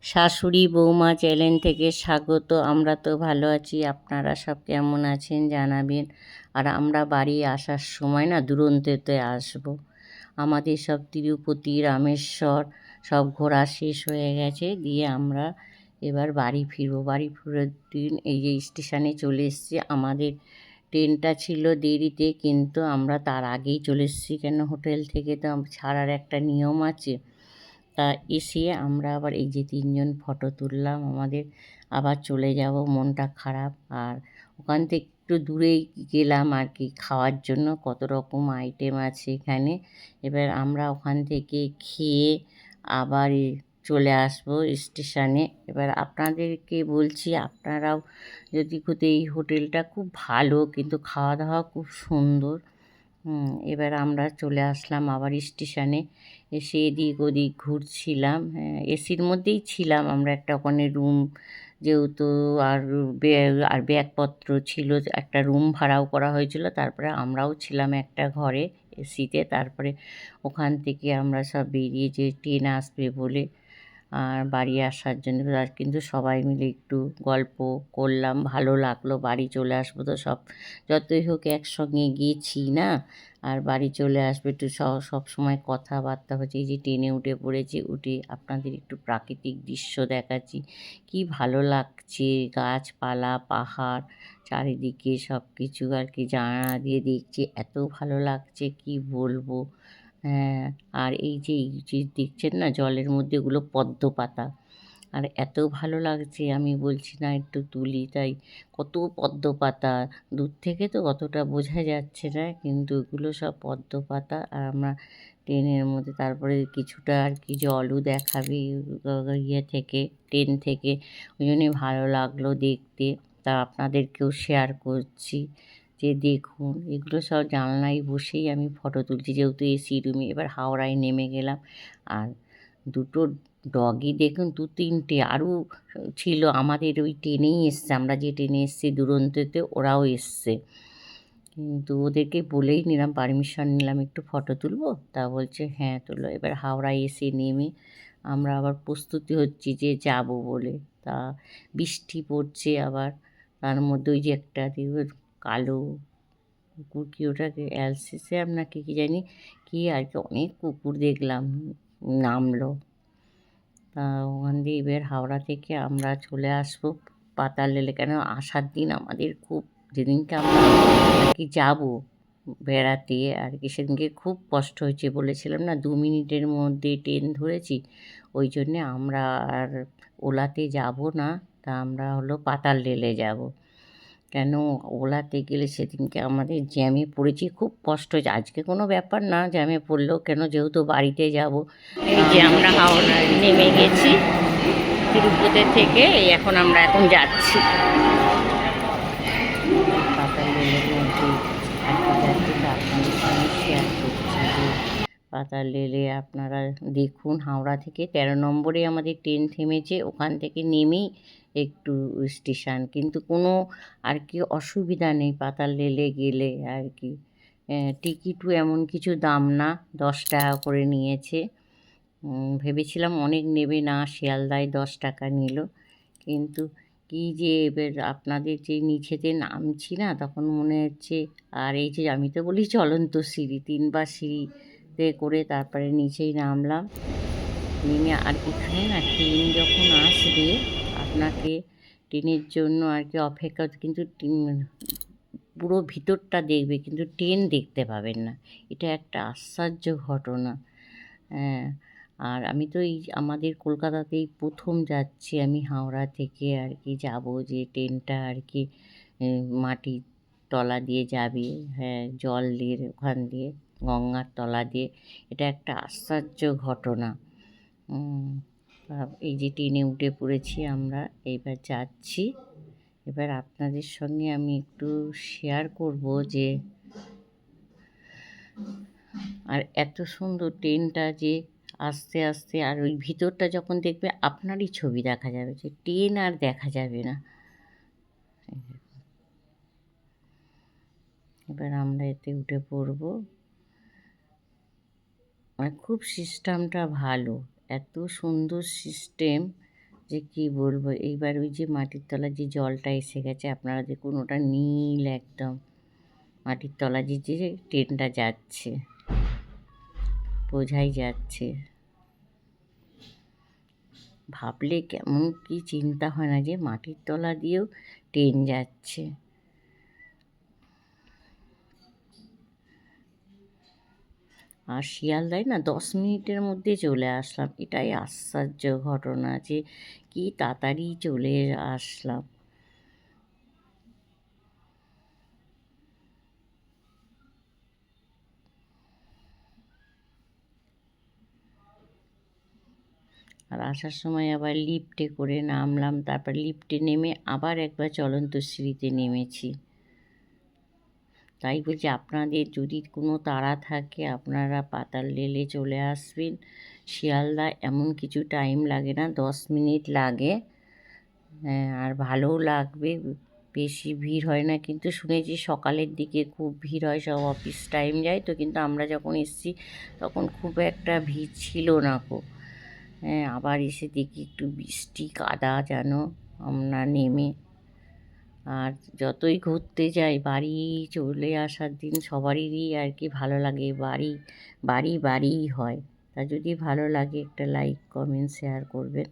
শাশুড়ি বৌমা চ্যানেল থেকে স্বাগত। আমরা তো ভালো আছি, আপনারা সব কেমন আছেন জানাবেন। আর আমরা বাড়ি আসার সময় না দুরন্ততে আসব। আমাদের সব তিরুপতি রামেশ্বর সব ঘোরা শেষ হয়ে গেছে, দিয়ে আমরা এবার বাড়ি ফিরবো। বাড়ি ফিরে দিন এই যে স্টেশনে চলে এসেছি। আমাদের ট্রেনটা ছিল দেরিতে, কিন্তু আমরা তার আগেই চলে এসেছি, কেন হোটেল থেকে তো ছাড়ার একটা নিয়ম আছে। তা এসে আমরা আবার এই যে তিনজন ফটো তুললাম, আমাদের আবার চলে যাব। মনটা খারাপ। আর ওখান থেকে একটু দূরেই গেলাম আর কি, খাওয়ার জন্য কত রকম আইটেম আছে এখানে। এবার আমরা ওখান থেকে খেয়ে আবার চলে আসবো স্টেশনে। এবার আপনাদেরকে বলছি, আপনারাও যদি এই হোটেলটা খুব ভালো, কিন্তু খাওয়া দাওয়া খুব সুন্দর। এবার আমরা চলে আসলাম আবার স্টেশনে। এসে এদিক ওদিক ঘুরছিলাম। এসির মধ্যেই ছিলাম আমরা, একটা ওখানে রুম যেহেতু, আর ব্যাগপত্র ছিল, একটা রুম ভাড়াও করা হয়েছিল। তারপরে আমরাও ছিলাম একটা ঘরে এসিতে। তারপরে ওখান থেকে আমরা সব বেরিয়ে যে ট্রেন আসবে বলে আর বাড়ি আসার জন্য, আর কিন্তু সবাই মিলে একটু গল্প করলাম, ভালো লাগলো। বাড়ি চলে আসবো তো সব, যতই হোক একসঙ্গে গিয়েছি না, আর বাড়ি চলে আসবে একটু সব সময় কথাবার্তা হচ্ছে। এই যে ট্রেনে উঠে পড়েছি, উঠে আপনাদের একটু প্রাকৃতিক দৃশ্য দেখাচ্ছি। কি ভালো লাগছে, গাছপালা পাহাড় চারিদিকে সব কিছু আর কি জানালা দিয়ে দেখছি, এত ভালো লাগছে কি বলবো। হ্যাঁ, আর এই যে দেখছেন না জলের মধ্যে, এগুলো পদ্ম পাতা। আর এত ভালো লাগছে, আমি বলছি না একটু তুলি, তাই কত পদ্ম পাতা। দূর থেকে তো অতটা বোঝা যাচ্ছে না, কিন্তু এগুলো সব পদ্ম পাতা। আর আমরা ট্রেনের মধ্যে তারপরে কিছুটা আর কি জলও দেখাবে ইয়ে থেকে, ট্রেন থেকে। ওই জন্যে ভালো লাগলো দেখতে। তা আপনাদেরকেও শেয়ার করছি যে দেখুন, এগুলো সব জানলায় বসেই আমি ফটো তুলছি, যেহেতু এসি রুমে। এবার হাওড়ায় নেমে গেলাম। আর দুটো ডগি দেখুন, দু তিনটে আরও ছিল আমাদের ওই ট্রেনেই এসছে। আমরা যে ট্রেনে এসছি দুরন্ততে, ওরাও এসছে। কিন্তু ওদেরকে বলেই নিলাম, পারমিশন নিলাম একটু ফটো তুলবো। তা বলছে হ্যাঁ তুলো। এবার হাওড়ায় এসে নেমে আমরা আবার প্রস্তুতি হচ্ছি যে যাব বলে। তা বৃষ্টি পড়ছে আবার, তার মধ্যে ওই যে একটা কালো কুকুর, কি ওটাকে অ্যালসেশিয়ান নাকি কি জানি কি আর কি, অনেক কুকুর দেখলাম নামলো। তা ওখান দিয়ে এবার হাওড়া থেকে আমরা চলে আসবো পাতাল রেলে। কেন আসার দিন আমাদের খুব, যেদিনকে আমরা আর কি যাবো বেড়াতে আর কি, সেদিনকে খুব কষ্ট হয়েছে। বলেছিলাম না 2 মিনিটের মধ্যে ট্রেন ধরেছি, ওই জন্যে আমরা আর ওলাতে যাব না। তা আমরা হলো পাতাল রেলে যাব। কেন ওলাতে গেলে সেদিনকে আমাদের জ্যামে পড়েছি, খুব কষ্ট হয়েছে। আজকে কোনো ব্যাপার না জ্যামে পড়লেও, কেন যেহেতু বাড়িতে যাব। এই যে আমরা হাওড়ায় নেমে গেছি তিরুপতি থেকে, এখন আমরা যাচ্ছি পাতাল রেলের মধ্যে আর কি যাচ্ছি। তো আপনাদের সঙ্গে শেয়ার করছি যে পাতাল রেলে আপনারা দেখুন, হাওড়া থেকে 13 নম্বরে আমাদের ট্রেন থেমেছে। ওখান থেকে নেমেই একটু স্টেশন, কিন্তু কোনো আর কি অসুবিধা নেই পাতাল রেলে গেলে আর কি। টিকিটও এমন কিছু দাম না, 10 টাকা করে নিয়েছে। ভেবেছিলাম অনেক নেবে না, শিয়ালদায় 10 টাকা নিল। কিন্তু কী যে এবার আপনাদের যে নিচেতে নামছি না, তখন মনে হচ্ছে, আর এই যে আমি তো বলি চলন্ত সিঁড়ি, 3বার সিঁড়িতে করে তারপরে নিচেই নামলাম। নেমে আর এখানে না ট্রেন যখন আসবে, আপনাকে ট্রেনের জন্য আর কি অপেক্ষা, কিন্তু পুরো ভিতরটা দেখবে, কিন্তু ট্রেন দেখতে পাবেন না। এটা একটা আশ্চর্য ঘটনা। হ্যাঁ, আর আমি তো এই আমাদের কলকাতাতেই প্রথম যাচ্ছি আমি হাওড়া থেকে আর কি যাব, যে ট্রেনটা আর কি মাটির তলা দিয়ে যাবে। হ্যাঁ, জল দিয়ে ওখান দিয়ে গঙ্গার তলা দিয়ে, এটা একটা আশ্চর্য ঘটনা। এই যে ট্রেনে উঠে পড়েছি আমরা, এইবার যাচ্ছি। এবার আপনাদের সঙ্গে আমি একটু শেয়ার করব যে, আর এত সুন্দর ট্রেনটা যে আস্তে আস্তে, আর ওই ভিতরটা যখন দেখবে আপনারই ছবি দেখা যাবে, যে ট্রেন আর দেখা যাবে না। এবার আমরা এতে উঠে পড়বো। মানে খুব সিস্টেমটা ভালো, এত সুন্দর সিস্টেম, যে কী বলবো। এইবার ওই যে মাটির তলার যে জলটা এসে গেছে, আপনারা দেখুন ওটা নীল একদম। মাটির তলা যে ট্রেনটা যাচ্ছে বোঝাই যাচ্ছে। ভাবলে কেমন কি চিন্তা হয় না যে মাটির তলা দিয়েও ট্রেন যাচ্ছে। আর শিয়ালদায় না 10 মিনিটের মধ্যে চলে আসলাম। এটাই আশ্চর্য ঘটনা যে কি তাড়াতাড়ি চলে আসলাম। আর আসার সময় আবার লিফটে করে নামলাম, তারপর লিফটে নেমে আবার একবার চলন্ত সিঁড়িতে নেমেছি। তাই বলছি আপনাদের যদি কোনো তাড়া থাকে আপনারা পাতাল রেলে চলে আসবেন। শিয়ালদা এমন কিছু টাইম লাগে না, 10 মিনিট লাগে। হ্যাঁ, আর ভালোও লাগবে, বেশি ভিড় হয় না। কিন্তু শুনেছি সকালের দিকে খুব ভিড় হয়, সব অফিস টাইম যায় তো, কিন্তু আমরা যখন এসেছি তখন খুব একটা ভিড় ছিল না গো। হ্যাঁ, আবার এসে দেখি একটু বৃষ্টি কাদা যেন আমরা নেমে। আর যতই ঘুরতে যাই বাড়ি চলে আসার দিন সবারই আর কি ভালো লাগে, বাড়িই হয়। তা যদি ভালো লাগে একটা লাইক কমেন্ট শেয়ার করবেন।